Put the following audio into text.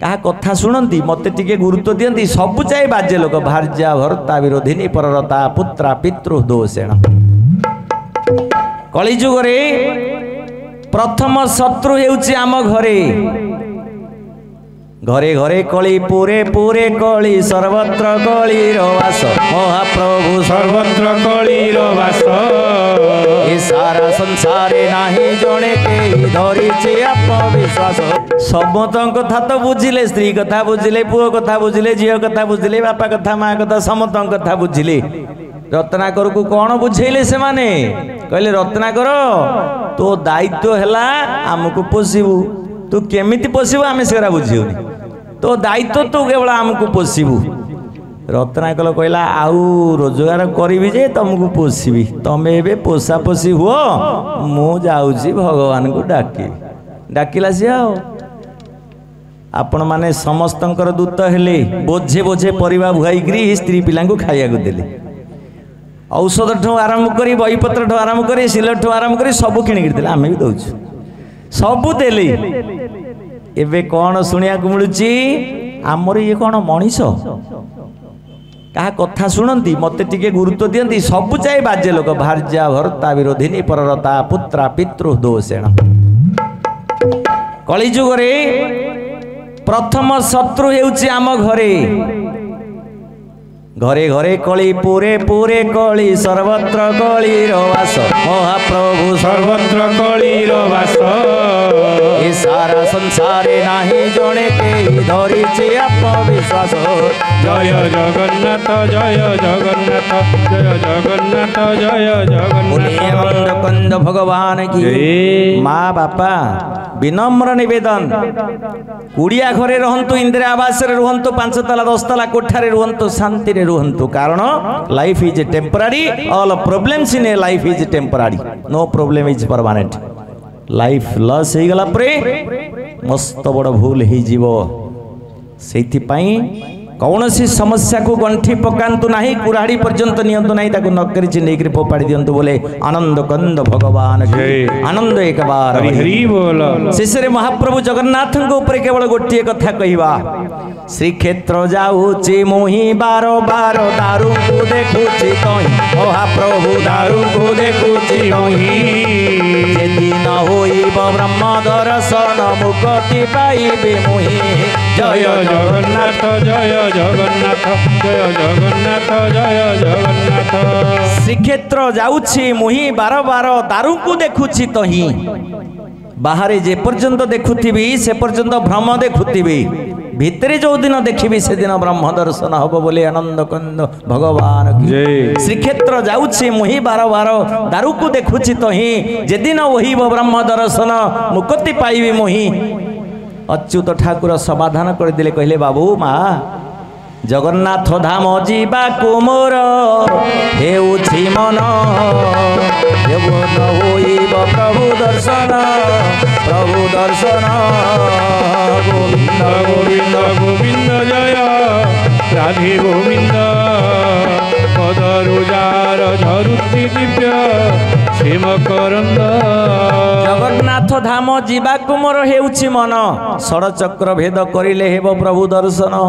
क्या कथा शुणती मत टे गुरुत्व दियंती सबु चाहे बाजे लोक भार्या भर्ता विरोधिनी पररता पुत्रा पितृ दोषेण कलिजुग रे प्रथम शत्रु हेउची आम घरे घरे घरे कली पूरे पूरे कली सर्वत्र कलीर वास महाप्रभु सर्वत्र कलीर वास ए सारा संसारे नाही जणे केही धरिछि आत्मविश्वास समस्त कथा तो बुझिले स्त्री कथा बुझिले पुओ कथा बुझिले झियो कथा बुझिले बापा कथा माँ कथा समस्त कथा बुझिले रत्नाकर को कौन बुझेले से माने कहले रत्नाकर तो दायित्व हैला आमको पोषिबू तू केमिति पोषिबू आमे सेरा बुझियोनी तो दायित्व तू केवल आमको पोषिबू रत्नाकर कहला आउ रोजगार करी जे तुमको पोषिबी तमे एबे पोषा पोषी हुओ मु जाउची भगवान को डाकी डाकिला से आओ आपण माने समस्तंकर दूत हेले बोझे बोझे परिवा भुआईकरी स्त्री पिला को खाइया को देले औषध ठू आरंभ करी बहीपत्र ठू आरंभ करी सिलट ठू आरंभ करी सब किणिक आम भी दौचु सबू देले एबे कौन शुणिया मिलूची आमर ये कौन मनीष क्या कथा शुणती मत टे गुरुत्व दियंती सबु चाहे बाजे लोक भार्या भर्ता विरोधिनी पररता पुत्रा पितृ दोषेण कलिजुग रे प्रथम शत्रु हेउची आम घरे घरे घरे कली पूरे पूरे कली सर्वत्र कलीर वास महाप्रभु सर्वत्र कलीर वास ए सारा संसारे नाही जणे केही धरिछि आत्मविश्वास जय जगन्नाथ जय जगन्नाथ जय जगन्नाथ जय जगन्नाथ कंद भगवान की माँ बापा विनम्र निवेदन कुड़िया घरे रुहतु इंदिरा आवास रे रुहतु 5 तला 10 तला कोठारे रुहतु शांति रे रुहतु कारण life is temporary all problems in a life is temporary no problem is permanent life loss हे गला परे मस्त बड़ भूल हे जीवो सेति पई कौनसी समस्या को गंठी पकांतु नहीं कुराड़ी पर्यंत नियंतु नहीं ताको नकरी चिन्ह कर पोपाड़ी दियंतु बोले आनंद कंद भगवान के आनंद एक बार हरि बोल शेषरे महाप्रभु जगन्नाथ को ऊपर केवल गोटे कथा कहवा श्रीक्षेत्र जाऊची मोहि बार बार दारू को देखुची तोहि महाप्रभु दारू को देखुची तोहि जेदी न होइब ब्रह्म दर्शन मुक्ति पाइबे मोहि जय जगन्नाथ जय जगन्नाथ जय जगन्नाथ जय जगन्नाथ श्रीक्षेत्र जाऊची मुही बार बार दारू को देखुची तही बाहरे जे पर्यंत देखुथिबी से पर्यंत भ्रम देखुथिबी भितरे जो दिन देखिबी से दिन ब्रह्म दर्शन हब बोले आनंद कंद भगवान की श्रीक्षेत्र जाऊची मुही बार बार दारू को देखुची तही जे दिन वही ब्रह्म दर्शन मुक्ति पाइबी मोहि अच्युत ठाकुर समाधान कर दिले कहले बाबू माँ जगन्नाथ धाम जीवा कुमोर हेउछि मन होइब प्रभु दर्शन गोविंद गोविंद गोविंद जय राधे गोविंद पदरुजार झरुछि दिव्य श्रीम करंद जगन्नाथ धाम जीवा कुमोर हेउछि मन षड़चक्र भेद करिले हेब प्रभु दर्शन